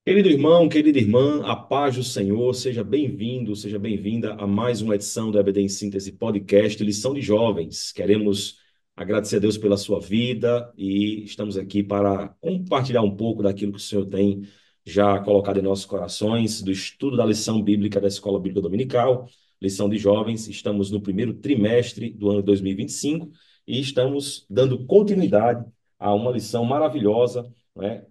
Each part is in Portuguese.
Querido irmão, querida irmã, a paz do Senhor, seja bem-vindo, seja bem-vinda a mais uma edição do EBD em Síntese Podcast, Lição de Jovens. Queremos agradecer a Deus pela sua vida e estamos aqui para compartilhar um pouco daquilo que o Senhor tem já colocado em nossos corações, do estudo da lição bíblica da Escola Bíblica Dominical, Lição de Jovens. Estamos no primeiro trimestre do ano 2025 e estamos dando continuidade a uma lição maravilhosa, né,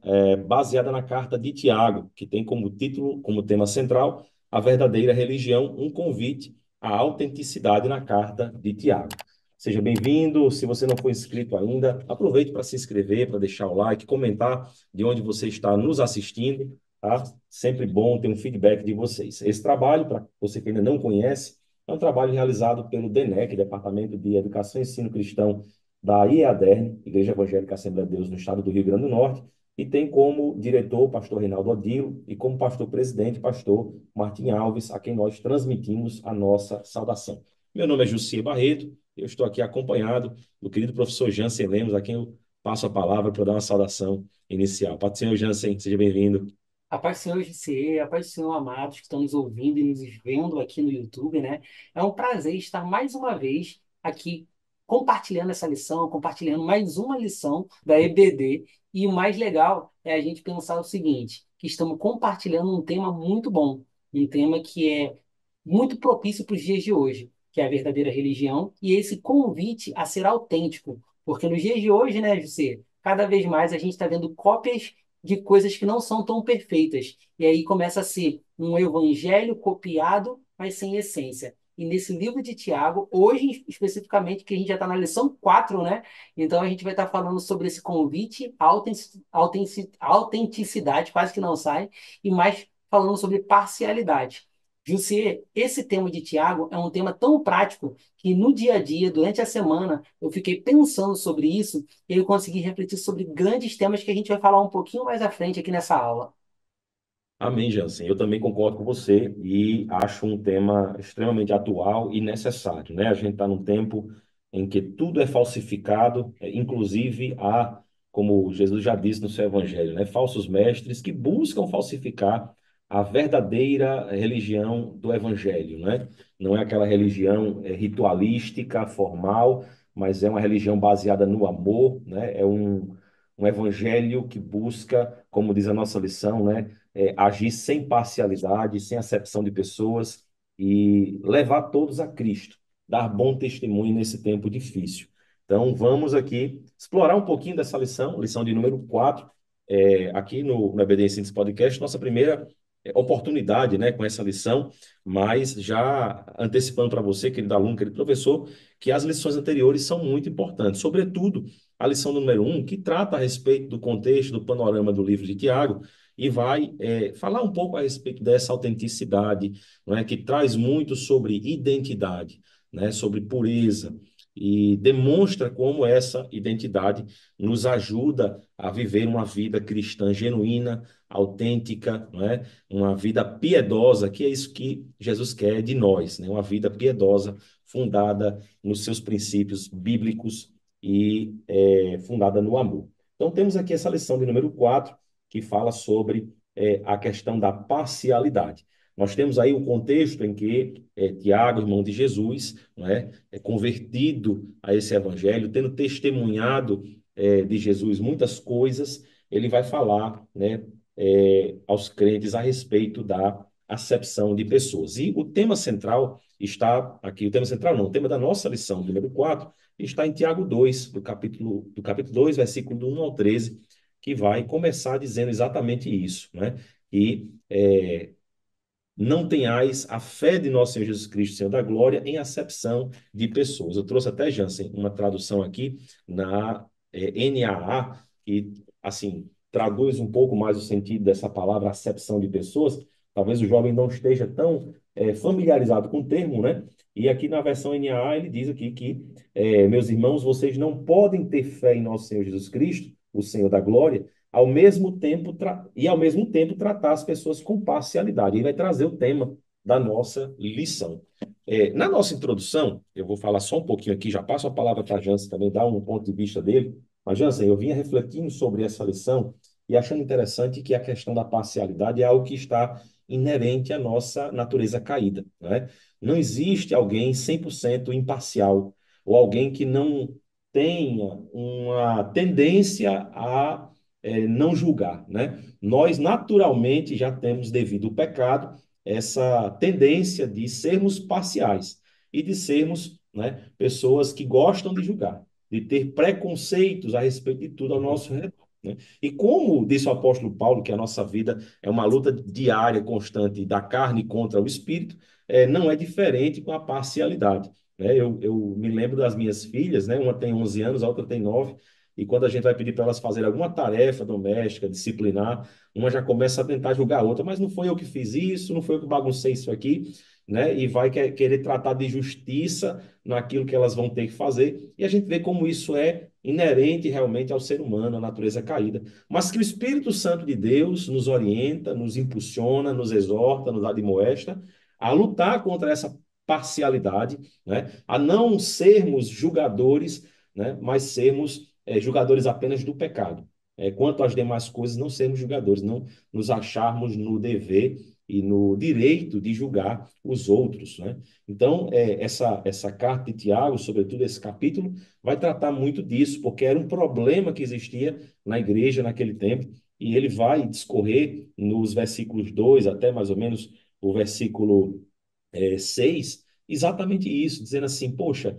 baseada na carta de Tiago, que tem como título, como tema central, a verdadeira religião, um convite à autenticidade na carta de Tiago. Seja bem-vindo. Se você não for inscrito ainda, aproveite para se inscrever, para deixar o like, comentar de onde você está nos assistindo, tá? Sempre bom ter um feedback de vocês. Esse trabalho, para você que ainda não conhece, é um trabalho realizado pelo DENEC, Departamento de Educação e Ensino Cristão da IEADERN, Igreja Evangélica Assembleia de Deus, no estado do Rio Grande do Norte, e tem como diretor o pastor Reinaldo Odilo e como pastor-presidente, pastor Martim Alves, a quem nós transmitimos a nossa saudação. Meu nome é Jussi Barreto, eu estou aqui acompanhado do querido professor Jansen Lemos, a quem eu passo a palavra para dar uma saudação inicial. Paz do Senhor, Jansen, seja bem-vindo. A paz do Senhor GCE, a paz do Senhor amados que estão nos ouvindo e nos vendo aqui no YouTube, né? É um prazer estar mais uma vez aqui compartilhando essa lição, compartilhando mais uma lição da EBD. E o mais legal é a gente pensar o seguinte, que estamos compartilhando um tema muito bom, um tema que é muito propício para os dias de hoje, que é a verdadeira religião e esse convite a ser autêntico. Porque nos dias de hoje, né, José, cada vez mais a gente está vendo cópias de coisas que não são tão perfeitas. E aí começa a ser um evangelho copiado, mas sem essência. E nesse livro de Tiago, hoje especificamente, que a gente já está na lição 4, né? Então a gente vai estar falando sobre esse convite, autenticidade, quase que não sai, e mais falando sobre parcialidade. Jussier, esse tema de Tiago é um tema tão prático que no dia a dia, durante a semana, eu fiquei pensando sobre isso e eu consegui refletir sobre grandes temas que a gente vai falar um pouquinho mais à frente aqui nessa aula. Amém, Jansen. Eu também concordo com você e acho um tema extremamente atual e necessário, né? A gente está num tempo em que tudo é falsificado, inclusive há, como Jesus já disse no seu evangelho, né? Falsos mestres que buscam falsificar a verdadeira religião do evangelho, né? Não é aquela religião ritualística, formal, mas é uma religião baseada no amor, né? É um evangelho que busca, como diz a nossa lição, né? Agir sem parcialidade, sem acepção de pessoas e levar todos a Cristo, dar bom testemunho nesse tempo difícil. Então, vamos aqui explorar um pouquinho dessa lição, lição de número 4, aqui no EBD Síntese Podcast, nossa primeira oportunidade, né, com essa lição, mas já antecipando para você, querido aluno, querido professor, que as lições anteriores são muito importantes, sobretudo a lição número 1, que trata a respeito do contexto, do panorama do livro de Tiago, e vai falar um pouco a respeito dessa autenticidade, não é, que traz muito sobre identidade, né, sobre pureza, e demonstra como essa identidade nos ajuda a viver uma vida cristã genuína, autêntica, não é? Uma vida piedosa, que é isso que Jesus quer de nós, né? Uma vida piedosa, fundada nos seus princípios bíblicos e fundada no amor. Então, temos aqui essa lição de número 4 que fala sobre a questão da parcialidade. Nós temos aí o contexto em que Tiago, irmão de Jesus, não é convertido a esse evangelho, tendo testemunhado de Jesus muitas coisas, ele vai falar, né, aos crentes a respeito da acepção de pessoas. E o tema central está aqui, o tema central não, o tema da nossa lição, número 4, está em Tiago 2, do capítulo 2, versículo do 1 ao 13, que vai começar dizendo exatamente isso, né? E não tenhais a fé de nosso Senhor Jesus Cristo, Senhor da glória, em acepção de pessoas. Eu trouxe até, Jansen, uma tradução aqui na NAA, que, assim, traduz um pouco mais o sentido dessa palavra, acepção de pessoas. Talvez o jovem não esteja tão familiarizado com o termo, né? E aqui na versão NAA ele diz aqui que, meus irmãos, vocês não podem ter fé em nosso Senhor Jesus Cristo, o Senhor da glória, ao mesmo tempo tratar as pessoas com parcialidade. Ele vai trazer o tema da nossa lição. Na nossa introdução, eu vou falar só um pouquinho aqui, já passo a palavra para a Jansen também, dar um ponto de vista dele. Mas, Jansen, eu vinha refletindo sobre essa lição e achando interessante que a questão da parcialidade é algo que está inerente à nossa natureza caída, né? Não existe alguém 100% imparcial, ou alguém que não tenha uma tendência a não julgar, né? Nós, naturalmente, já temos, devido ao pecado, essa tendência de sermos parciais e de sermos, né, pessoas que gostam de julgar, de ter preconceitos a respeito de tudo ao nosso redor, né? E como disse o apóstolo Paulo, que a nossa vida é uma luta diária, constante da carne contra o espírito, não é diferente com a parcialidade, né? Eu me lembro das minhas filhas, né? Uma tem 11 anos, a outra tem 9, e quando a gente vai pedir para elas fazerem alguma tarefa doméstica, disciplinar, uma já começa a tentar julgar a outra, mas não foi eu que fiz isso, não foi eu que baguncei isso aqui, né? E vai querer tratar de justiça naquilo que elas vão ter que fazer. E a gente vê como isso é inerente realmente ao ser humano, à natureza caída. Mas que o Espírito Santo de Deus nos orienta, nos impulsiona, nos exorta, nos admoesta a lutar contra essa parcialidade, né? A não sermos julgadores, né? Mas sermos julgadores apenas do pecado. Quanto às demais coisas, não sermos julgadores, não nos acharmos no dever e no direito de julgar os outros, né? Então, essa carta de Tiago, sobretudo esse capítulo, vai tratar muito disso, porque era um problema que existia na igreja naquele tempo, e ele vai discorrer nos versículos 2 até mais ou menos o versículo 6, exatamente isso, dizendo assim, poxa,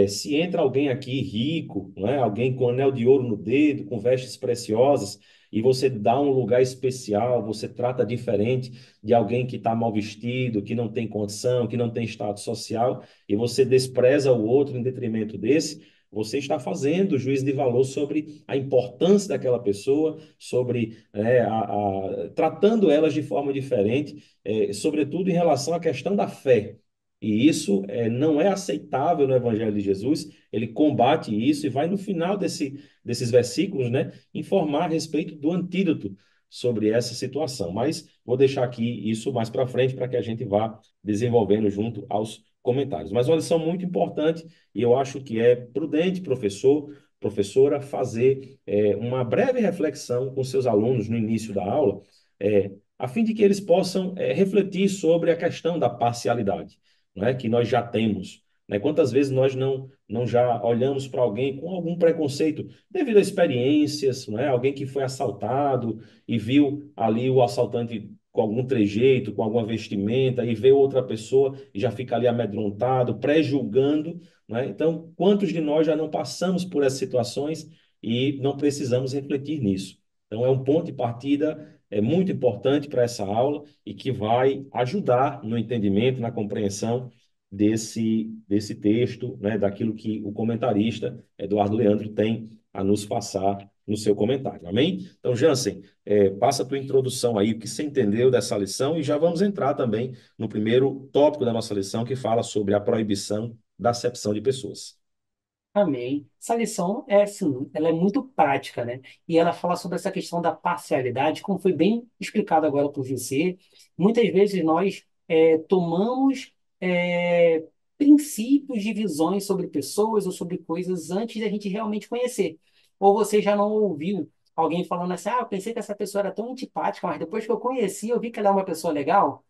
se entra alguém aqui rico, não é? Alguém com anel de ouro no dedo, com vestes preciosas, e você dá um lugar especial, você trata diferente de alguém que está mal vestido, que não tem condição, que não tem status social, e você despreza o outro em detrimento desse, você está fazendo juízo de valor sobre a importância daquela pessoa, sobre tratando elas de forma diferente, sobretudo em relação à questão da fé. E isso não é aceitável no Evangelho de Jesus. Ele combate isso e vai no final desses versículos, né, informar a respeito do antídoto sobre essa situação. Mas vou deixar aqui isso mais para frente para que a gente vá desenvolvendo junto aos comentários. Mas uma lição muito importante e eu acho que é prudente, professor, professora, fazer uma breve reflexão com seus alunos no início da aula, a fim de que eles possam refletir sobre a questão da parcialidade, não é? Que nós já temos. Né? Quantas vezes nós não já olhamos para alguém com algum preconceito devido a experiências, não é? Alguém que foi assaltado e viu ali o assaltante com algum trejeito, com alguma vestimenta, e vê outra pessoa e já fica ali amedrontado, pré-julgando, né? Então, quantos de nós já não passamos por essas situações e não precisamos refletir nisso? Então, é um ponto de partida muito importante para essa aula e que vai ajudar no entendimento, na compreensão desse texto, né, daquilo que o comentarista Eduardo Leandro tem a nos passar no seu comentário. Amém? Então, Jansen, passa a tua introdução aí, o que você entendeu dessa lição, e já vamos entrar também no primeiro tópico da nossa lição, que fala sobre a proibição da acepção de pessoas. Amém. Essa lição é assim, ela é muito prática, né? E ela fala sobre essa questão da parcialidade, como foi bem explicado agora por você. Muitas vezes nós tomamos princípios de visões sobre pessoas ou sobre coisas antes da gente realmente conhecer. Ou você já não ouviu alguém falando assim, eu pensei que essa pessoa era tão antipática, mas depois que eu conheci, eu vi que ela é uma pessoa legal.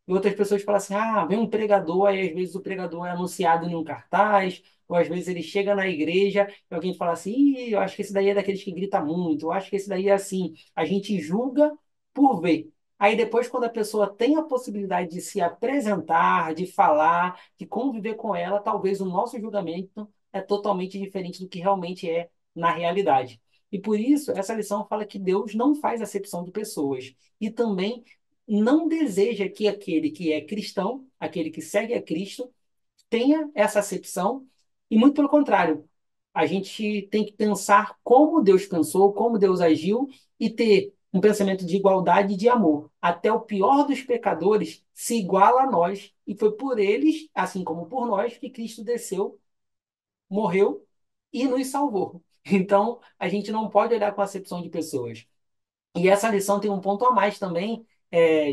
E outras pessoas falam assim, vem um pregador, aí às vezes o pregador é anunciado em um cartaz, ou às vezes ele chega na igreja e alguém fala assim, eu acho que esse daí é daqueles que grita muito, eu acho que esse daí é assim. A gente julga por ver. Aí depois, quando a pessoa tem a possibilidade de se apresentar, de falar, de conviver com ela, talvez o nosso julgamento é totalmente diferente do que realmente é na realidade. E por isso, essa lição fala que Deus não faz acepção de pessoas. E também não deseja que aquele que é cristão, aquele que segue a Cristo, tenha essa acepção, e muito pelo contrário, a gente tem que pensar como Deus pensou, como Deus agiu, e ter um pensamento de igualdade e de amor. Até o pior dos pecadores se iguala a nós, e foi por eles, assim como por nós, que Cristo desceu, morreu e nos salvou. Então, a gente não pode olhar com acepção de pessoas. E essa lição tem um ponto a mais também,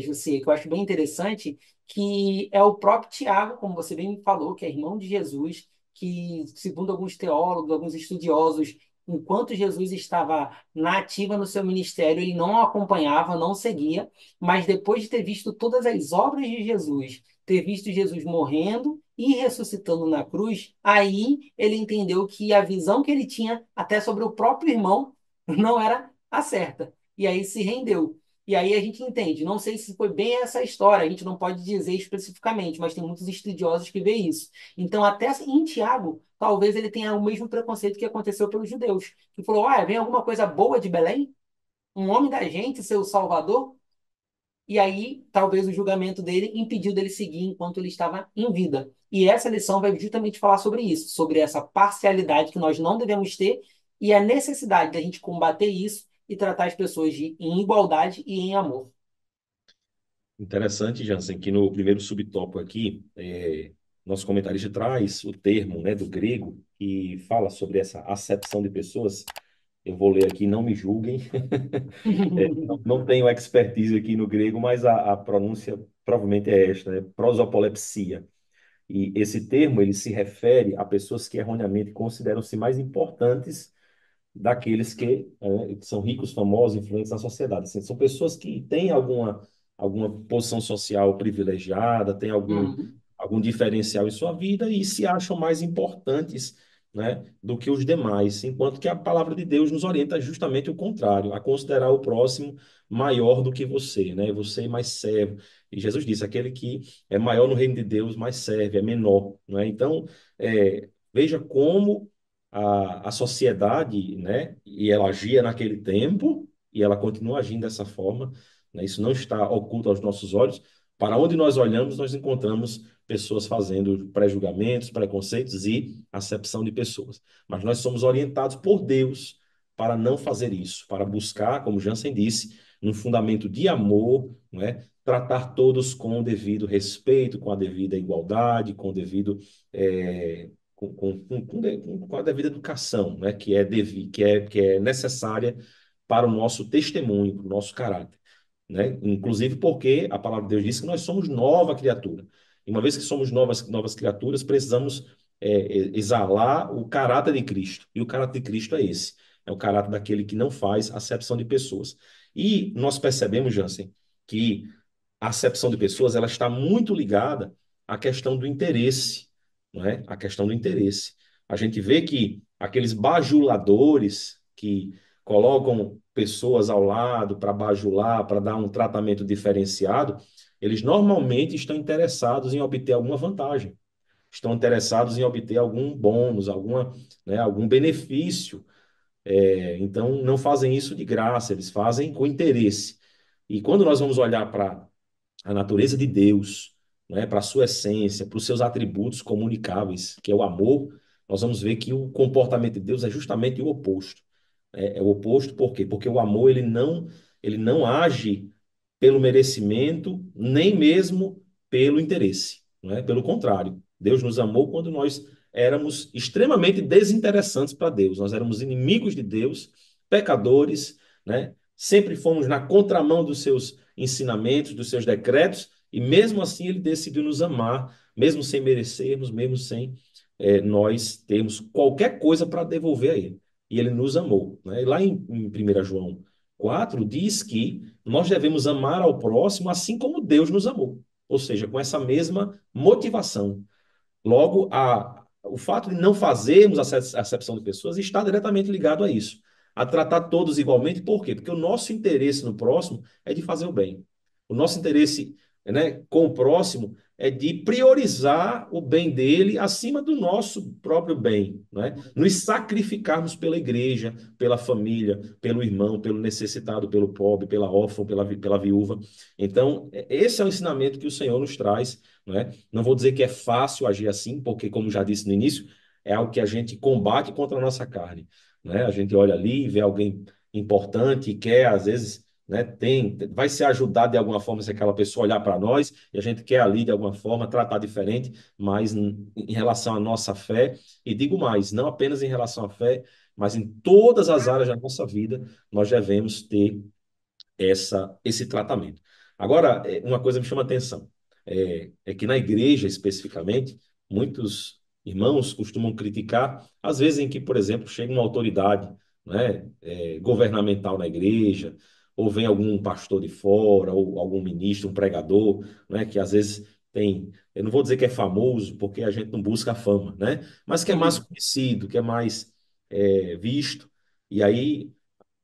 José, que eu acho bem interessante, que é o próprio Tiago, como você bem me falou, que é irmão de Jesus, que, segundo alguns teólogos, alguns estudiosos, enquanto Jesus estava na ativa no seu ministério, ele não acompanhava, não seguia, mas depois de ter visto todas as obras de Jesus, ter visto Jesus morrendo e ressuscitando na cruz, aí ele entendeu que a visão que ele tinha até sobre o próprio irmão não era a certa. E aí se rendeu. E aí a gente entende. Não sei se foi bem essa história, a gente não pode dizer especificamente, mas tem muitos estudiosos que veem isso. Então, até em Tiago, talvez ele tenha o mesmo preconceito que aconteceu pelos judeus, que falou: olha, vem alguma coisa boa de Belém? Um homem da gente, seu Salvador? E aí, talvez o julgamento dele impediu dele seguir enquanto ele estava em vida. E essa lição vai justamente falar sobre isso, sobre essa parcialidade que nós não devemos ter e a necessidade da gente combater isso e tratar as pessoas em igualdade e em amor. Interessante, Jansen, que no primeiro subtópico aqui, nosso comentarista traz o termo, né, do grego que fala sobre essa acepção de pessoas. Eu vou ler aqui, não me julguem. Não tenho expertise aqui no grego, mas a pronúncia provavelmente é esta, né? Prosopolepsia. E esse termo ele se refere a pessoas que erroneamente consideram-se mais importantes daqueles que são ricos, famosos, influentes na sociedade. Assim, são pessoas que têm alguma posição social privilegiada, têm Uhum, algum diferencial em sua vida e se acham mais importantes, né, do que os demais, enquanto que a palavra de Deus nos orienta justamente o contrário, a considerar o próximo maior do que você, né? Você é mais servo. E Jesus disse, aquele que é maior no reino de Deus, mais serve, é menor, né? Então, veja como a sociedade, né, e ela agia naquele tempo, e ela continua agindo dessa forma, né, isso não está oculto aos nossos olhos. Para onde nós olhamos, nós encontramos pessoas fazendo pré-julgamentos, preconceitos e acepção de pessoas. Mas nós somos orientados por Deus para não fazer isso, para buscar, como Jansen disse, um fundamento de amor, né, tratar todos com o devido respeito, com a devida igualdade, com o devido com a devida educação, né, que é necessária para o nosso testemunho, para o nosso caráter, né? Inclusive porque a palavra de Deus diz que nós somos nova criatura. E uma vez que somos novas criaturas, precisamos exalar o caráter de Cristo. E o caráter de Cristo é esse, é o caráter daquele que não faz acepção de pessoas. E nós percebemos, Jansen, que a acepção de pessoas ela está muito ligada à questão do interesse, não é? A questão do interesse. A gente vê que aqueles bajuladores que colocam pessoas ao lado para bajular, para dar um tratamento diferenciado, eles normalmente estão interessados em obter alguma vantagem, estão interessados em obter algum bônus, algum benefício. Então, não fazem isso de graça, eles fazem com interesse. E quando nós vamos olhar para a natureza de Deus, né, para a sua essência, para os seus atributos comunicáveis, que é o amor, nós vamos ver que o comportamento de Deus é justamente o oposto. É o oposto por quê? Porque o amor ele não age pelo merecimento, nem mesmo pelo interesse, não é? Pelo contrário, Deus nos amou quando nós éramos extremamente desinteressantes para Deus. Nós éramos inimigos de Deus, pecadores, né? Sempre fomos na contramão dos seus ensinamentos, dos seus decretos, e mesmo assim ele decidiu nos amar, mesmo sem merecermos, mesmo sem nós termos qualquer coisa para devolver a ele. E ele nos amou, né? E lá em 1 João 4 diz que nós devemos amar ao próximo assim como Deus nos amou. Ou seja, com essa mesma motivação. Logo, o fato de não fazermos a acepção de pessoas está diretamente ligado a isso. A tratar todos igualmente, por quê? Porque o nosso interesse no próximo é de fazer o bem. O nosso interesse, né, com o próximo é de priorizar o bem dele acima do nosso próprio bem, né? Nos sacrificarmos pela igreja, pela família, pelo irmão, pelo necessitado, pelo pobre, pela órfã, pela viúva. Então, esse é o ensinamento que o Senhor nos traz, né? Não vou dizer que é fácil agir assim, porque, como já disse no início, é algo que a gente combate contra a nossa carne, né? A gente olha ali e vê alguém importante e quer, às vezes, né, vai ser ajudado de alguma forma se aquela pessoa olhar para nós e a gente quer ali, de alguma forma, tratar diferente, mas em relação à nossa fé, e digo mais, não apenas em relação à fé, mas em todas as áreas da nossa vida, nós devemos ter esse tratamento. Agora, uma coisa me chama a atenção, é que na igreja especificamente, muitos irmãos costumam criticar, às vezes em que, por exemplo, chega uma autoridade, né, governamental na igreja, ou vem algum pastor de fora, ou algum ministro, um pregador, né, que às vezes tem, eu não vou dizer que é famoso, porque a gente não busca a fama, né, mas que é mais Sim. conhecido, que é mais visto. E aí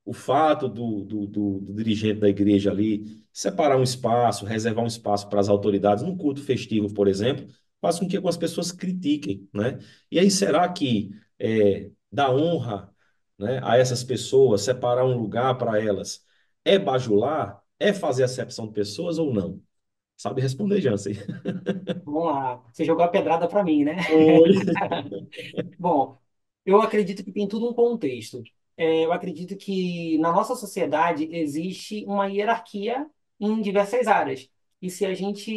o fato do dirigente da igreja ali separar um espaço, reservar um espaço para as autoridades, num culto festivo, por exemplo, faz com que algumas pessoas critiquem, né? E aí, será que dá honra, né, a essas pessoas, separar um lugar para elas, é bajular? É fazer acepção de pessoas ou não? Sabe responder, Jansen? Vamos lá. Você jogou a pedrada para mim, né? Oi. Bom, eu acredito que tem tudo um contexto. Eu acredito que na nossa sociedade existe uma hierarquia em diversas áreas. E se a gente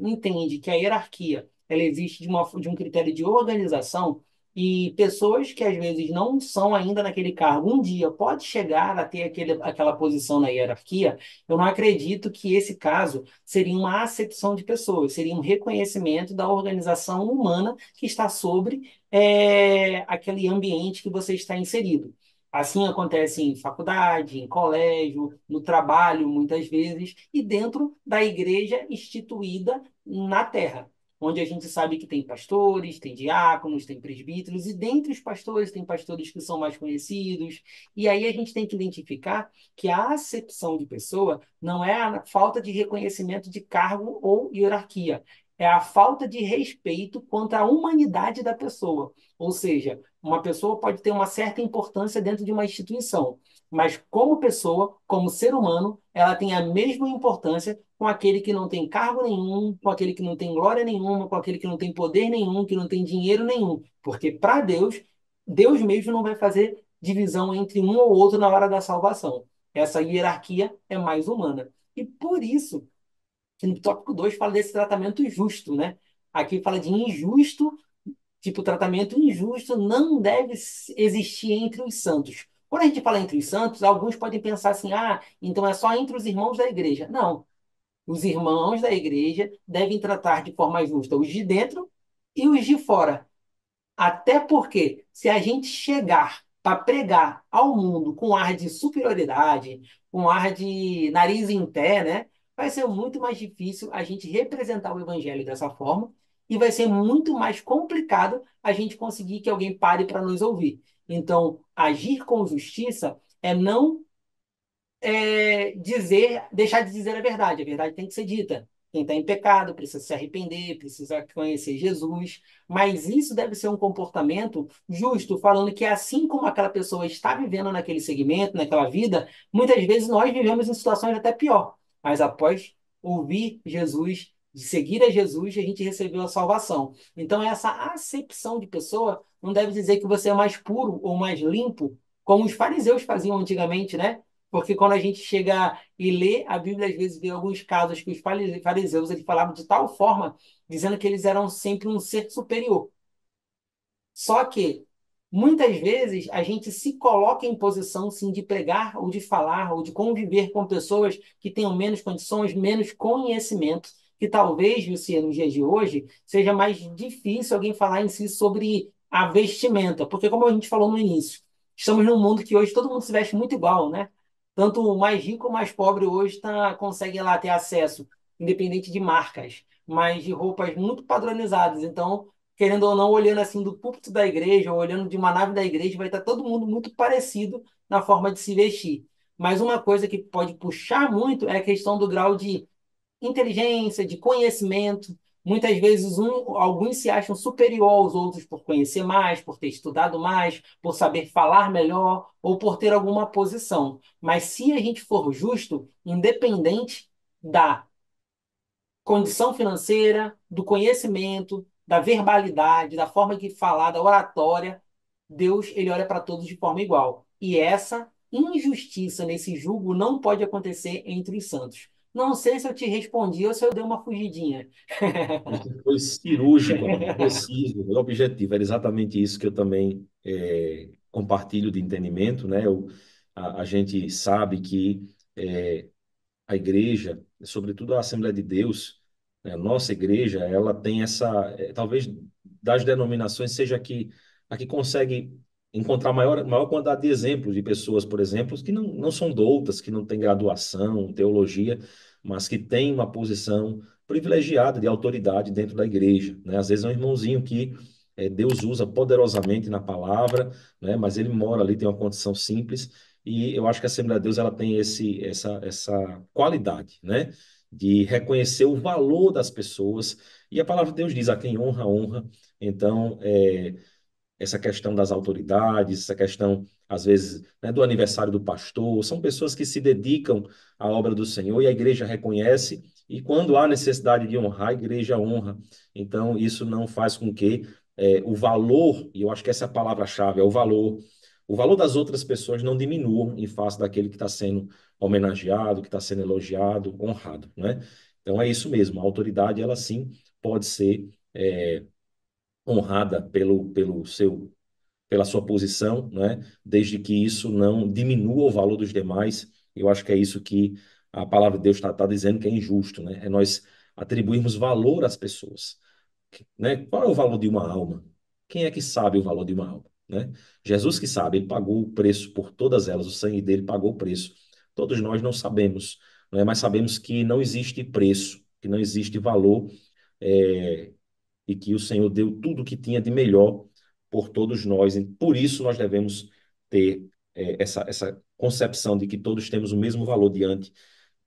entende que a hierarquia ela existe de um critério de organização e pessoas que às vezes não são ainda naquele cargo, um dia pode chegar a ter aquela posição na hierarquia, eu não acredito que esse caso seria uma acepção de pessoas, seria um reconhecimento da organização humana que está sobre aquele ambiente que você está inserido. Assim acontece em faculdade, em colégio, no trabalho, muitas vezes, e dentro da igreja instituída na terra, onde a gente sabe que tem pastores, tem diáconos, tem presbíteros, e dentre os pastores tem pastores que são mais conhecidos, e aí a gente tem que identificar que a acepção de pessoa não é a falta de reconhecimento de cargo ou hierarquia, é a falta de respeito quanto à humanidade da pessoa. Ou seja, uma pessoa pode ter uma certa importância dentro de uma instituição, mas como pessoa, como ser humano, ela tem a mesma importância com aquele que não tem cargo nenhum, com aquele que não tem glória nenhuma, com aquele que não tem poder nenhum, que não tem dinheiro nenhum. Porque para Deus, Deus mesmo não vai fazer divisão entre um ou outro na hora da salvação. Essa hierarquia é mais humana. E por isso que no tópico 2 fala desse tratamento justo, né? Aqui fala de injusto, tipo, tratamento injusto não deve existir entre os santos. Quando a gente fala entre os santos, alguns podem pensar assim, ah, então é só entre os irmãos da igreja. Não. Os irmãos da igreja devem tratar de forma justa os de dentro e os de fora. Até porque, se a gente chegar para pregar ao mundo com ar de superioridade, com ar de nariz em pé, né? Vai ser muito mais difícil a gente representar o evangelho dessa forma e vai ser muito mais complicado a gente conseguir que alguém pare para nos ouvir. Então, agir com justiça é não deixar de dizer a verdade tem que ser dita. Quem está em pecado precisa se arrepender, precisa conhecer Jesus, mas isso deve ser um comportamento justo, falando que assim como aquela pessoa está vivendo naquele segmento, naquela vida, muitas vezes nós vivemos em situações até pior, mas após ouvir Jesus, de seguir a Jesus, a gente recebeu a salvação. Então, essa acepção de pessoa não deve dizer que você é mais puro ou mais limpo, como os fariseus faziam antigamente, né? Porque quando a gente chega e lê a Bíblia, às vezes vê alguns casos que os fariseus eles falavam de tal forma, dizendo que eles eram sempre um ser superior. Só que, muitas vezes, a gente se coloca em posição, sim, de pregar, ou de falar, ou de conviver com pessoas que tenham menos condições, menos conhecimento, que talvez, Luciano, nos dias de hoje, seja mais difícil alguém falar em si sobre a vestimenta. Porque, como a gente falou no início, estamos num mundo que hoje todo mundo se veste muito igual, né? Tanto o mais rico ou o mais pobre hoje consegue lá ter acesso, independente de marcas, mas de roupas muito padronizadas. Então, querendo ou não, olhando assim do púlpito da igreja, ou olhando de uma nave da igreja, vai estar todo mundo muito parecido na forma de se vestir. Mas uma coisa que pode puxar muito é a questão do grau de inteligência, de conhecimento. Muitas vezes alguns se acham superior aos outros por conhecer mais, por ter estudado mais, por saber falar melhor ou por ter alguma posição. Mas se a gente for justo, independente da condição financeira, do conhecimento, da verbalidade, da forma de falar, da oratória, Deus ele olha para todos de forma igual. E essa injustiça nesse julgo não pode acontecer entre os santos. Não sei se eu te respondi ou se eu dei uma fugidinha. Você foi cirúrgico, amigo, preciso, objetivo. Era exatamente isso que eu também compartilho de entendimento, né? A gente sabe que a igreja, sobretudo a Assembleia de Deus, né, a nossa igreja, ela tem essa, talvez das denominações seja a que consegue encontrar maior quantidade de exemplos de pessoas, por exemplo, que não são doutas, que não têm graduação, teologia, mas que têm uma posição privilegiada de autoridade dentro da igreja, né? Às vezes é um irmãozinho que Deus usa poderosamente na palavra, né? Mas ele mora ali, tem uma condição simples, e eu acho que a Assembleia de Deus ela tem essa qualidade, né? De reconhecer o valor das pessoas, e a palavra de Deus diz: a quem honra, honra. Então, essa questão das autoridades, essa questão, às vezes, né, do aniversário do pastor, são pessoas que se dedicam à obra do Senhor e a igreja reconhece, e quando há necessidade de honrar, a igreja honra. Então, isso não faz com que o valor, e eu acho que essa é a palavra-chave, é o valor das outras pessoas não diminua em face daquele que está sendo homenageado, que está sendo elogiado, honrado, né? Então, é isso mesmo, a autoridade, ela sim pode ser honrada pela sua posição, né? Desde que isso não diminua o valor dos demais. Eu acho que é isso que a palavra de Deus está dizendo que é injusto, né? É nós atribuirmos valor às pessoas, né? Qual é o valor de uma alma? Quem é que sabe o valor de uma alma, né? Jesus que sabe, ele pagou o preço por todas elas, o sangue dele pagou o preço. Todos nós não sabemos, né? Mas sabemos que não existe preço, que não existe valor, é, e que o Senhor deu tudo o que tinha de melhor por todos nós. E por isso nós devemos ter essa concepção de que todos temos o mesmo valor diante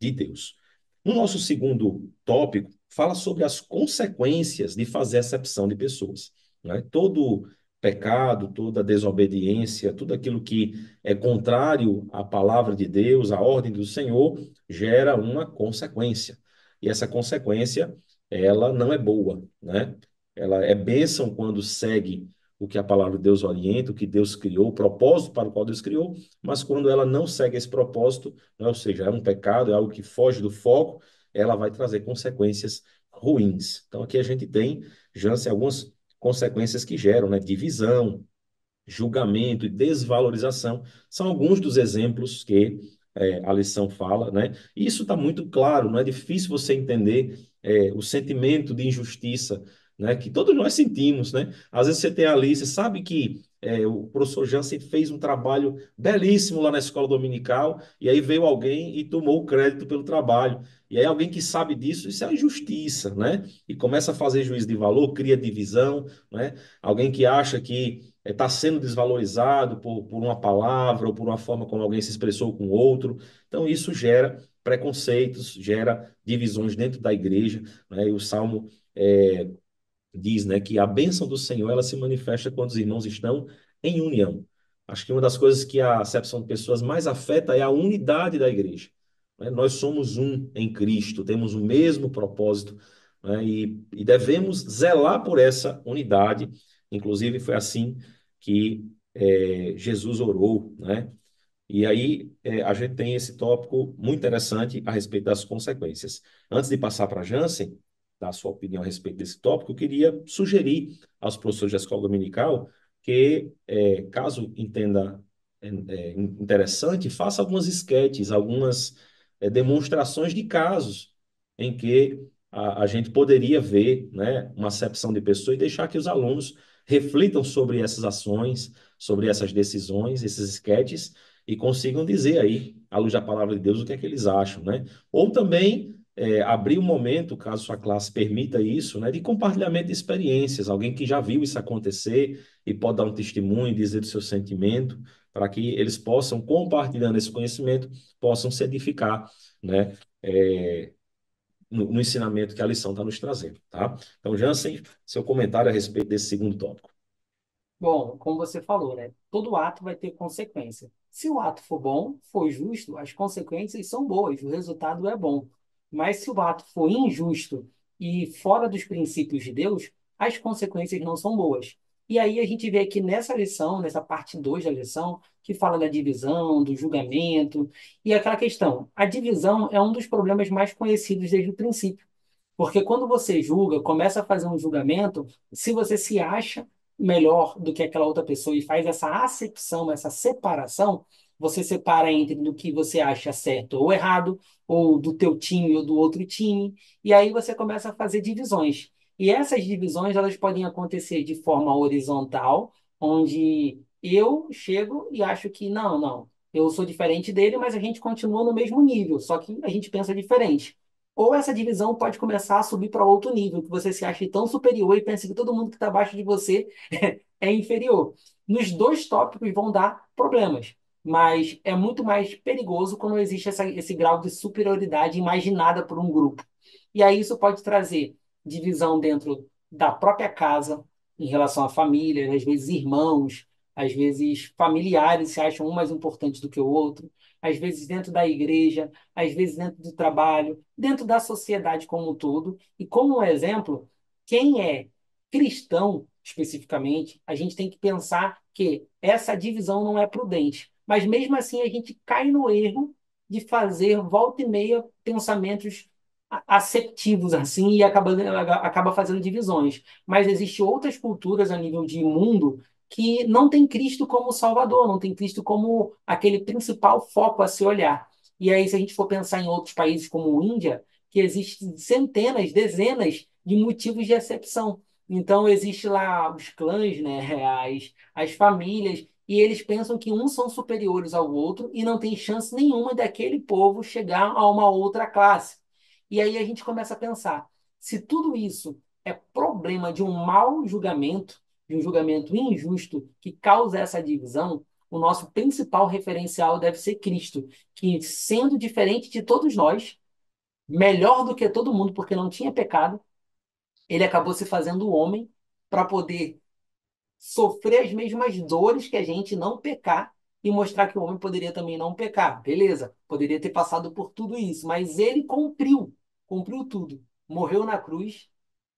de Deus. No nosso segundo tópico, fala sobre as consequências de fazer acepção de pessoas, né? Todo pecado, toda desobediência, tudo aquilo que é contrário à palavra de Deus, à ordem do Senhor, gera uma consequência. E essa consequência, ela não é boa, né? Ela é bênção quando segue o que a palavra de Deus orienta, o que Deus criou, o propósito para o qual Deus criou, mas quando ela não segue esse propósito, né, ou seja, é um pecado, é algo que foge do foco, ela vai trazer consequências ruins. Então, aqui a gente tem, Jansen, algumas consequências que geram, né? Divisão, julgamento e desvalorização são alguns dos exemplos que a lição fala, né? E isso está muito claro, não é difícil você entender o sentimento de injustiça, né? Que todos nós sentimos, né? Às vezes você tem ali, você sabe que o professor Jansen fez um trabalho belíssimo lá na escola dominical, e aí veio alguém e tomou o crédito pelo trabalho. E aí alguém que sabe disso, isso é uma injustiça, né? E começa a fazer juízo de valor, cria divisão, né? Alguém que acha que está sendo desvalorizado por uma palavra ou por uma forma como alguém se expressou com outro. Então, isso gera preconceitos, gera divisões dentro da igreja, né? E o Salmo diz, né, que a bênção do Senhor ela se manifesta quando os irmãos estão em união. Acho que uma das coisas que a acepção de pessoas mais afeta é a unidade da igreja, né? Nós somos um em Cristo, temos o mesmo propósito, né? E devemos zelar por essa unidade. Inclusive, foi assim que Jesus orou, né? E aí a gente tem esse tópico muito interessante a respeito das consequências. Antes de passar para a Jansen, dar a sua opinião a respeito desse tópico, eu queria sugerir aos professores da escola dominical que, caso entenda interessante, faça algumas esquetes, algumas demonstrações de casos em que a gente poderia ver, né, uma acepção de pessoa e deixar que os alunos reflitam sobre essas ações, sobre essas decisões, esses esquetes, e consigam dizer aí, à luz da palavra de Deus, o que é que eles acham, né? Ou também abrir um momento, caso sua classe permita isso, né, de compartilhamento de experiências, alguém que já viu isso acontecer e pode dar um testemunho, dizer do seu sentimento, para que eles possam, compartilhando esse conhecimento, possam se edificar, né, no ensinamento que a lição está nos trazendo, tá? Então, Jansen, seu comentário a respeito desse segundo tópico. Bom, como você falou, né? Todo ato vai ter consequência. Se o ato for bom, for justo, as consequências são boas, o resultado é bom. Mas se o ato for injusto e fora dos princípios de Deus, as consequências não são boas. E aí a gente vê aqui nessa lição, nessa parte 2 da lição, que fala da divisão, do julgamento, e aquela questão. A divisão é um dos problemas mais conhecidos desde o princípio. Porque quando você julga, começa a fazer um julgamento, se você se acha melhor do que aquela outra pessoa e faz essa acepção, essa separação, você separa entre do que você acha certo ou errado, ou do teu time ou do outro time, e aí você começa a fazer divisões. E essas divisões elas podem acontecer de forma horizontal, onde eu chego e acho que não, não, eu sou diferente dele, mas a gente continua no mesmo nível, só que a gente pensa diferente. Ou essa divisão pode começar a subir para outro nível, que você se acha tão superior e pensa que todo mundo que está abaixo de você é inferior. Nos dois tópicos vão dar problemas, mas é muito mais perigoso quando existe esse grau de superioridade imaginada por um grupo. E aí isso pode trazer divisão dentro da própria casa, em relação à família, às vezes irmãos, às vezes familiares se acham um mais importante do que o outro, às vezes dentro da igreja, às vezes dentro do trabalho, dentro da sociedade como um todo. E como um exemplo, quem é cristão, especificamente, a gente tem que pensar que essa divisão não é prudente. Mas mesmo assim, a gente cai no erro de fazer volta e meia pensamentos aceptivos assim e acaba fazendo divisões. Mas existem outras culturas a nível de mundo que não tem Cristo como Salvador, não tem Cristo como aquele principal foco a se olhar. E aí, se a gente for pensar em outros países como Índia, que existem centenas, dezenas de motivos de exceção. Então, existe lá os clãs, né, as famílias, e eles pensam que uns são superiores ao outro e não tem chance nenhuma daquele povo chegar a uma outra classe. E aí a gente começa a pensar, se tudo isso é problema de um mau julgamento, de um julgamento injusto que causa essa divisão, o nosso principal referencial deve ser Cristo, que sendo diferente de todos nós, melhor do que todo mundo, porque não tinha pecado, ele acabou se fazendo homem para poder sofrer as mesmas dores que a gente, não pecar e mostrar que o homem poderia também não pecar. Beleza, poderia ter passado por tudo isso, mas ele cumpriu tudo. Morreu na cruz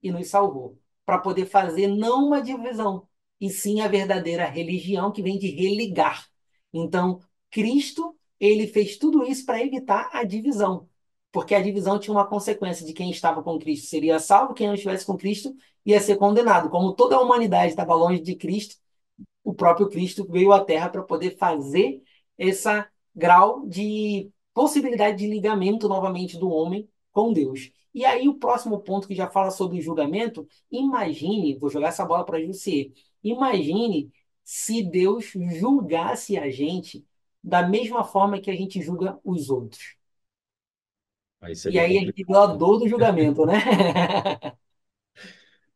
e nos salvou, para poder fazer não uma divisão, e sim a verdadeira religião que vem de religar. Então, Cristo, ele fez tudo isso para evitar a divisão, porque a divisão tinha uma consequência de quem estava com Cristo seria salvo, quem não estivesse com Cristo ia ser condenado. Como toda a humanidade estava longe de Cristo, o próprio Cristo veio à Terra para poder fazer esse grau de possibilidade de ligamento novamente do homem com Deus. E aí o próximo ponto que já fala sobre julgamento, imagine, vou jogar essa bola para você, imagine se Deus julgasse a gente da mesma forma que a gente julga os outros. Aí E seria aí a gente viu a complicado. dor do julgamento, né?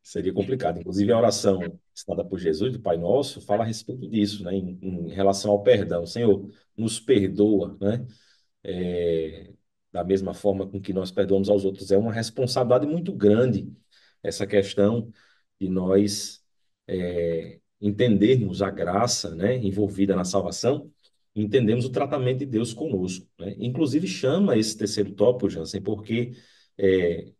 Seria complicado. Inclusive, a oração ensinada por Jesus, do Pai Nosso, fala a respeito disso, né? Em relação ao perdão. Senhor, nos perdoa, né? É, da mesma forma com que nós perdoamos aos outros. É uma responsabilidade muito grande essa questão de nós entendermos a graça, né, envolvida na salvação, e entendemos o tratamento de Deus conosco, né? Inclusive chama esse terceiro tópico, Jansen, porque é,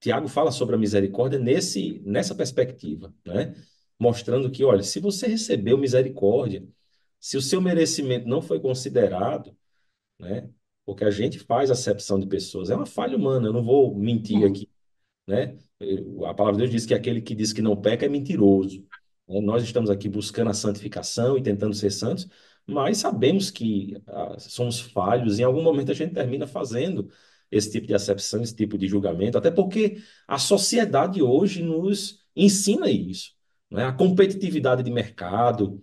Tiago fala sobre a misericórdia nessa perspectiva, né? Mostrando que, olha, se você recebeu misericórdia, se o seu merecimento não foi considerado, né? Porque a gente faz acepção de pessoas, é uma falha humana, eu não vou mentir Uhum. aqui, né? A palavra de Deus diz que aquele que diz que não peca é mentiroso, né? Nós estamos aqui buscando a santificação e tentando ser santos, mas sabemos que somos falhos e em algum momento a gente termina fazendo esse tipo de acepção, esse tipo de julgamento, até porque a sociedade hoje nos ensina isso, né? A competitividade de mercado,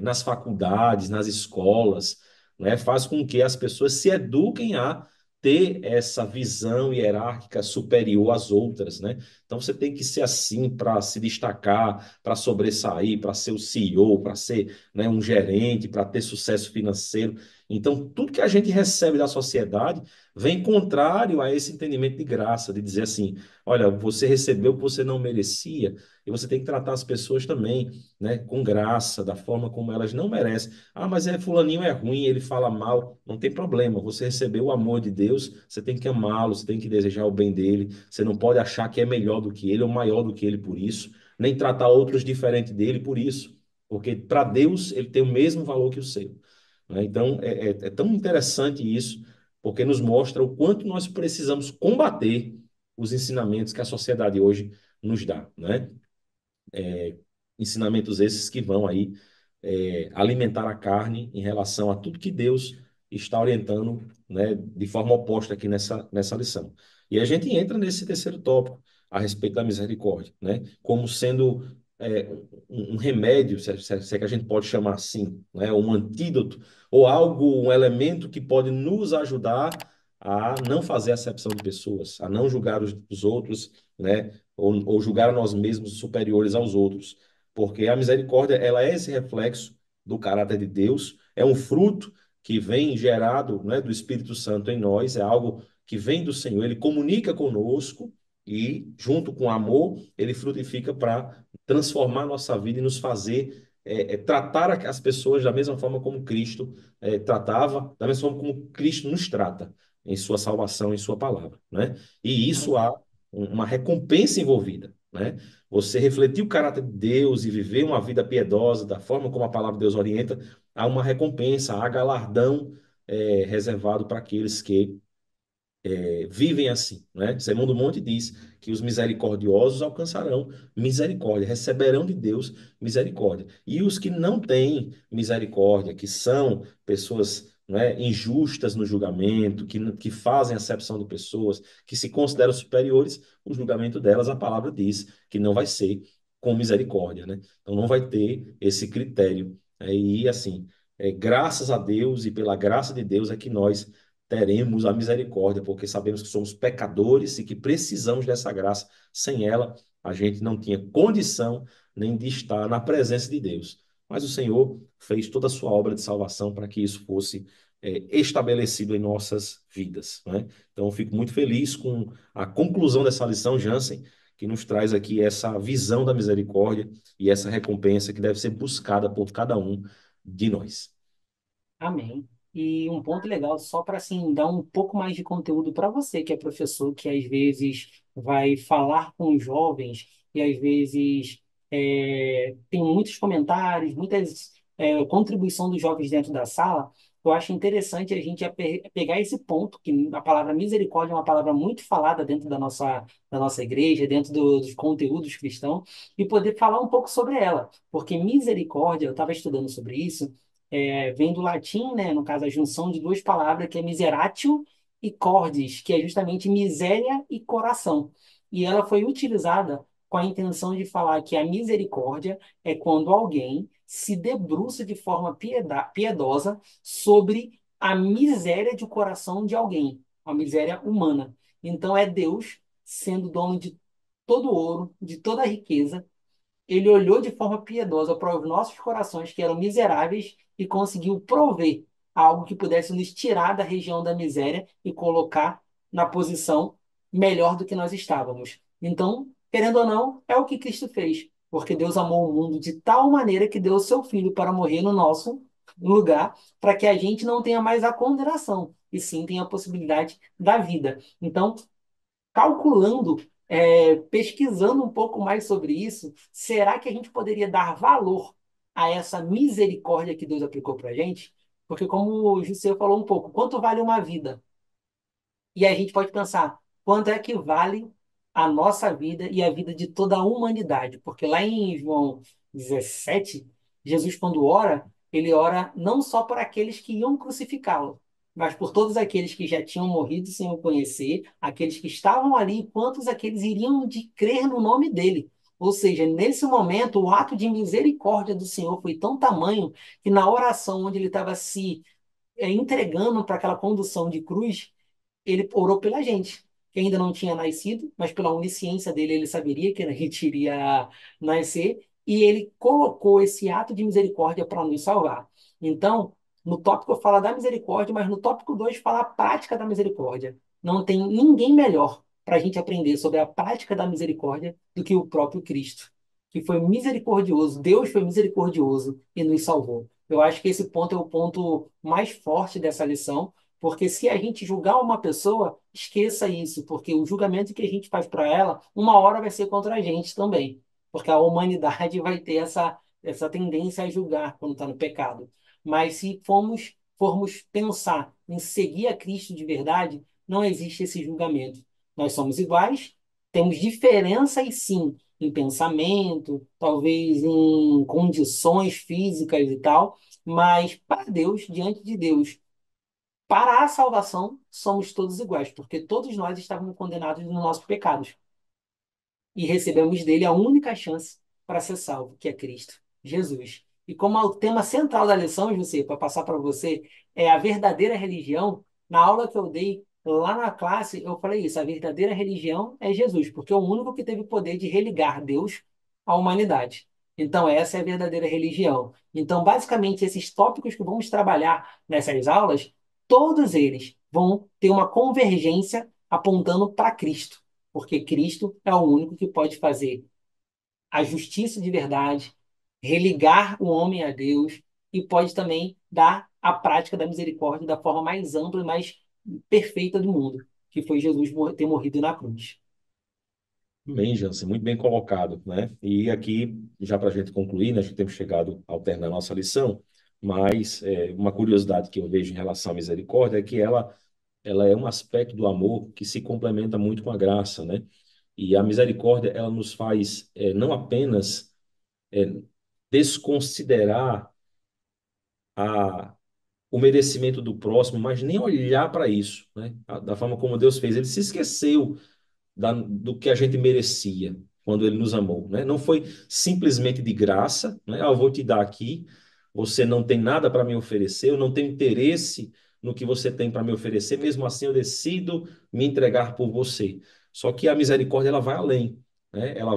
nas faculdades, nas escolas, né? Faz com que as pessoas se eduquem a ter essa visão hierárquica superior às outras, né? Então você tem que ser assim para se destacar, para sobressair, para ser o CEO, para ser, né, um gerente, para ter sucesso financeiro. Então tudo que a gente recebe da sociedade vem contrário a esse entendimento de graça, de dizer assim, olha, você recebeu o que você não merecia e você tem que tratar as pessoas também, né, com graça, da forma como elas não merecem. Ah, mas fulaninho é ruim, ele fala mal. Não tem problema. Você recebeu o amor de Deus, você tem que amá-lo, você tem que desejar o bem dele. Você não pode achar que é melhor do que ele ou maior do que ele por isso, nem tratar outros diferente dele por isso. Porque para Deus ele tem o mesmo valor que o seu, né? Então é tão interessante isso, porque nos mostra o quanto nós precisamos combater os ensinamentos que a sociedade hoje nos dá, né? Ensinamentos esses que vão aí alimentar a carne em relação a tudo que Deus está orientando, né, de forma oposta aqui nessa lição. E a gente entra nesse terceiro tópico a respeito da misericórdia, né? Como sendo um remédio, se é que a gente pode chamar assim, né? Um antídoto, ou algo, um elemento que pode nos ajudar a não fazer acepção de pessoas, a não julgar os outros, né? Ou julgar a nós mesmos superiores aos outros. Porque a misericórdia, ela é esse reflexo do caráter de Deus, é um fruto que vem gerado, né, do Espírito Santo em nós, é algo que vem do Senhor, ele comunica conosco e, junto com o amor, ele frutifica para transformar a nossa vida e nos fazer tratar as pessoas da mesma forma como Cristo tratava, da mesma forma como Cristo nos trata em sua salvação, em sua palavra, né? E isso há uma recompensa envolvida, né? Você refletir o caráter de Deus e viver uma vida piedosa da forma como a palavra de Deus orienta, há uma recompensa, há galardão reservado para aqueles que vivem assim, né? Sermão do Monte diz que os misericordiosos alcançarão misericórdia, receberão de Deus misericórdia. E os que não têm misericórdia, que são pessoas, né, injustas no julgamento, que fazem acepção de pessoas, que se consideram superiores, o julgamento delas, a palavra diz que não vai ser com misericórdia, né? Então não vai ter esse critério. E assim, graças a Deus e pela graça de Deus é que nós teremos a misericórdia, porque sabemos que somos pecadores e que precisamos dessa graça. Sem ela, a gente não tinha condição nem de estar na presença de Deus. Mas o Senhor fez toda a sua obra de salvação para que isso fosse estabelecido em nossas vidas, né? Então, eu fico muito feliz com a conclusão dessa lição, Jansen, que nos traz aqui essa visão da misericórdia e essa recompensa que deve ser buscada por cada um de nós. Amém. E um ponto legal, só para assim dar um pouco mais de conteúdo para você, que é professor, que às vezes vai falar com os jovens e às vezes tem muitos comentários, muitas contribuição dos jovens dentro da sala. Eu acho interessante a gente pegar esse ponto, que a palavra misericórdia é uma palavra muito falada dentro da nossa igreja, dentro dos conteúdos cristãos, e poder falar um pouco sobre ela. Porque misericórdia, eu estava estudando sobre isso, vem do latim, né, no caso, a junção de duas palavras, que é miseratio e cordis, que é justamente miséria e coração. E ela foi utilizada com a intenção de falar que a misericórdia é quando alguém se debruça de forma piedosa sobre a miséria de coração de alguém, a miséria humana. Então é Deus sendo dono de todo o ouro, de toda a riqueza, ele olhou de forma piedosa para os nossos corações, que eram miseráveis, e conseguiu prover algo que pudesse nos tirar da região da miséria e colocar na posição melhor do que nós estávamos. Então, querendo ou não, é o que Cristo fez, porque Deus amou o mundo de tal maneira que deu o seu Filho para morrer no nosso lugar, para que a gente não tenha mais a condenação, e sim tenha a possibilidade da vida. Então, calculando, pesquisando um pouco mais sobre isso, será que a gente poderia dar valor a essa misericórdia que Deus aplicou para a gente? Porque, como o José falou um pouco, quanto vale uma vida? E a gente pode pensar, quanto é que vale a nossa vida e a vida de toda a humanidade? Porque lá em João 17, Jesus, quando ora, ele ora não só por aqueles que iam crucificá-lo, mas por todos aqueles que já tinham morrido sem o conhecer, aqueles que estavam ali, e quantos aqueles iriam de crer no nome dele. Ou seja, nesse momento, o ato de misericórdia do Senhor foi tão tamanho que na oração onde ele estava se entregando para aquela condução de cruz, ele orou pela gente, que ainda não tinha nascido, mas pela onisciência dele, ele saberia que a gente iria nascer, e ele colocou esse ato de misericórdia para nos salvar. Então, no tópico fala da misericórdia, mas no tópico 2 fala a prática da misericórdia. Não tem ninguém melhor para a gente aprender sobre a prática da misericórdia do que o próprio Cristo, que foi misericordioso, Deus foi misericordioso e nos salvou. Eu acho que esse ponto é o ponto mais forte dessa lição, porque se a gente julgar uma pessoa, esqueça isso, porque o julgamento que a gente faz para ela, uma hora vai ser contra a gente também. Porque a humanidade vai ter essa tendência a julgar quando está no pecado. Mas se formos pensar em seguir a Cristo de verdade, não existe esse julgamento. Nós somos iguais, temos diferenças sim, em pensamento, talvez em condições físicas e tal, mas para Deus, diante de Deus, para a salvação, somos todos iguais, porque todos nós estávamos condenados nos nossos pecados e recebemos dele a única chance para ser salvo, que é Cristo, Jesus. E como o tema central da lição, José, para passar para você, é a verdadeira religião, na aula que eu dei lá na classe, eu falei isso, a verdadeira religião é Jesus, porque é o único que teve o poder de religar Deus à humanidade. Então, essa é a verdadeira religião. Então, basicamente, esses tópicos que vamos trabalhar nessas aulas, todos eles vão ter uma convergência apontando para Cristo, porque Cristo é o único que pode fazer a justiça de verdade, religar o homem a Deus e pode também dar a prática da misericórdia da forma mais ampla e mais perfeita do mundo, que foi Jesus ter morrido na cruz. Bem, Jansen, muito bem colocado, né? E aqui, já para a gente concluir, né, já temos chegado ao término da nossa lição, mas uma curiosidade que eu vejo em relação à misericórdia é que ela é um aspecto do amor que se complementa muito com a graça, né? E a misericórdia, ela nos faz não apenas é, desconsiderar a, o merecimento do próximo, mas nem olhar para isso, né? Da forma como Deus fez. Ele se esqueceu do que a gente merecia quando ele nos amou, né? Não foi simplesmente de graça, né? Ah, eu vou te dar aqui, você não tem nada para me oferecer, eu não tenho interesse no que você tem para me oferecer, mesmo assim eu decido me entregar por você. Só que a misericórdia ela vai além, né? Ela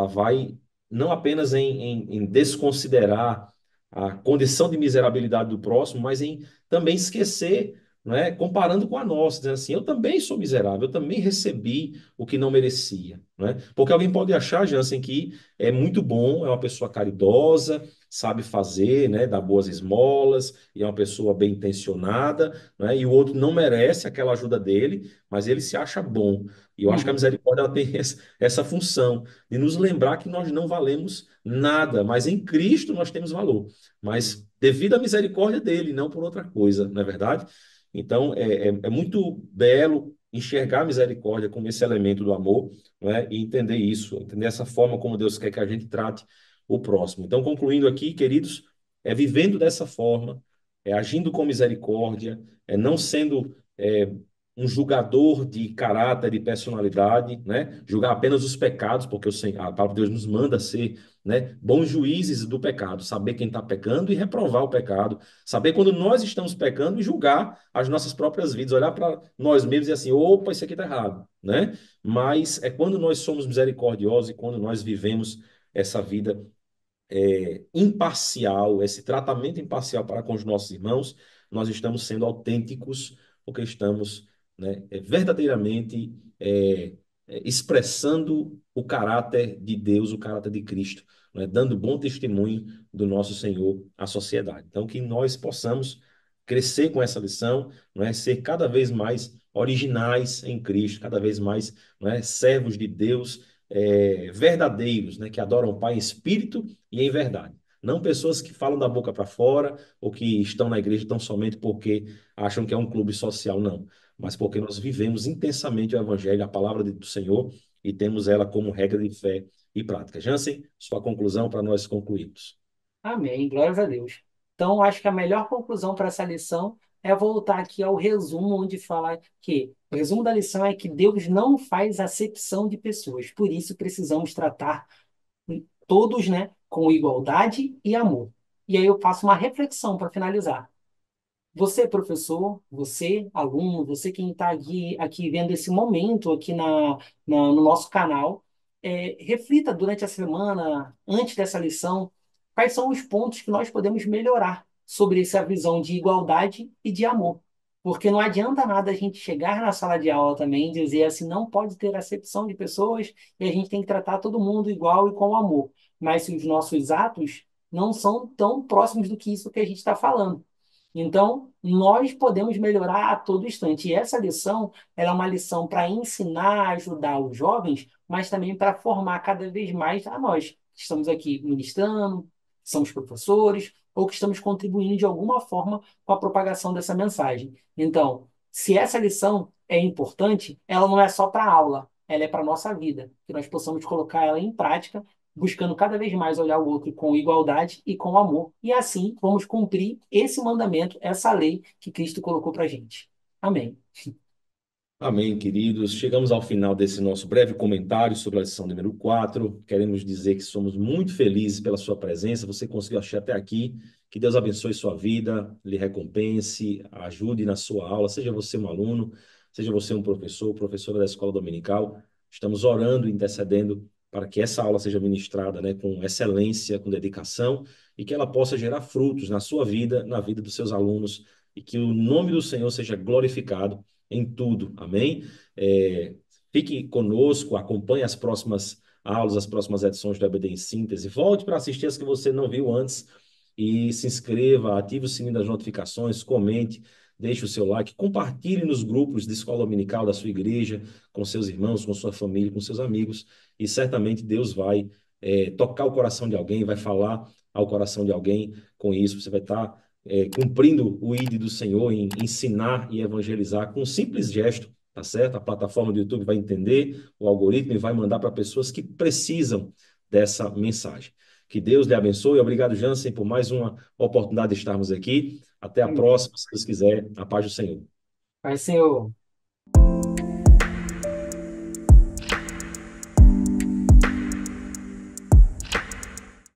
vai não apenas em desconsiderar a condição de miserabilidade do próximo, mas em também esquecer, não é? Comparando com a nossa, dizendo assim, eu também sou miserável, eu também recebi o que não merecia, não é? Porque alguém pode achar, Jansen, que é muito bom, é uma pessoa caridosa, sabe fazer, né, dá boas esmolas, e é uma pessoa bem intencionada, né? E o outro não merece aquela ajuda dele, mas ele se acha bom. E eu acho que a Uhum. misericórdia ela tem essa função de nos lembrar que nós não valemos nada, mas em Cristo nós temos valor. Mas devido à misericórdia dele, não por outra coisa, não é verdade? Então, é muito belo enxergar a misericórdia como esse elemento do amor, não é? E entender isso, entender essa forma como Deus quer que a gente trate o próximo. Então, concluindo aqui, queridos, é vivendo dessa forma, é agindo com misericórdia, é não sendo um julgador de caráter, de personalidade, né? Julgar apenas os pecados, porque a palavra de Deus nos manda ser, né, bons juízes do pecado, saber quem está pecando e reprovar o pecado, saber quando nós estamos pecando e julgar as nossas próprias vidas, olhar para nós mesmos e assim, opa, isso aqui está errado, né? Mas é quando nós somos misericordiosos e quando nós vivemos essa vida imparcial, esse tratamento imparcial para com os nossos irmãos, nós estamos sendo autênticos, porque estamos, né, verdadeiramente expressando o caráter de Deus, o caráter de Cristo, né, dando bom testemunho do nosso Senhor à sociedade. Então, que nós possamos crescer com essa lição, né, ser cada vez mais originais em Cristo, cada vez mais, né, servos de Deus, verdadeiros, né, que adoram o Pai em espírito e em verdade. Não pessoas que falam da boca para fora ou que estão na igreja tão somente porque acham que é um clube social, não. Mas porque nós vivemos intensamente o Evangelho, a palavra do Senhor, e temos ela como regra de fé e prática. Jansen, sua conclusão para nós concluirmos. Amém, glórias a Deus. Então, acho que a melhor conclusão para essa lição é voltar aqui ao resumo, onde fala que o resumo da lição é que Deus não faz acepção de pessoas, por isso precisamos tratar todos, né, com igualdade e amor. E aí eu faço uma reflexão para finalizar. Você, professor, você, aluno, você quem está aqui vendo esse momento aqui no nosso canal, reflita durante a semana, antes dessa lição, quais são os pontos que nós podemos melhorar sobre essa visão de igualdade e de amor. Porque não adianta nada a gente chegar na sala de aula também e dizer assim, não pode ter acepção de pessoas e a gente tem que tratar todo mundo igual e com amor. Mas se os nossos atos não são tão próximos do que isso que a gente está falando. Então, nós podemos melhorar a todo instante. E essa lição, ela é uma lição para ensinar, ajudar os jovens, mas também para formar cada vez mais a nós, que estamos aqui ministrando, somos professores, ou que estamos contribuindo de alguma forma com a propagação dessa mensagem. Então, se essa lição é importante, ela não é só para a aula, ela é para a nossa vida, que nós possamos colocar ela em prática buscando cada vez mais olhar o outro com igualdade e com amor. E assim vamos cumprir esse mandamento, essa lei que Cristo colocou para a gente. Amém. Amém, queridos. Chegamos ao final desse nosso breve comentário sobre a lição número 4. Queremos dizer que somos muito felizes pela sua presença. Você conseguiu achar até aqui. Que Deus abençoe sua vida, lhe recompense, ajude na sua aula, seja você um aluno, seja você um professor, professora da escola dominical. Estamos orando e intercedendo para que essa aula seja ministrada, né, com excelência, com dedicação e que ela possa gerar frutos na sua vida, na vida dos seus alunos e que o nome do Senhor seja glorificado em tudo. Amém? É, fique conosco, acompanhe as próximas aulas, as próximas edições do EBD em Síntese. Volte para assistir as que você não viu antes e se inscreva, ative o sininho das notificações, comente, deixe o seu like, compartilhe nos grupos de escola dominical da sua igreja, com seus irmãos, com sua família, com seus amigos, e certamente Deus vai tocar o coração de alguém, vai falar ao coração de alguém com isso. Você vai estar cumprindo o ID do Senhor em ensinar e evangelizar com um simples gesto, tá certo? A plataforma do YouTube vai entender o algoritmo e vai mandar para pessoas que precisam dessa mensagem. Que Deus lhe abençoe. Obrigado, Jansen, por mais uma oportunidade de estarmos aqui. Até a Amém. próxima, se Deus quiser. A paz do Senhor. Pai, Senhor.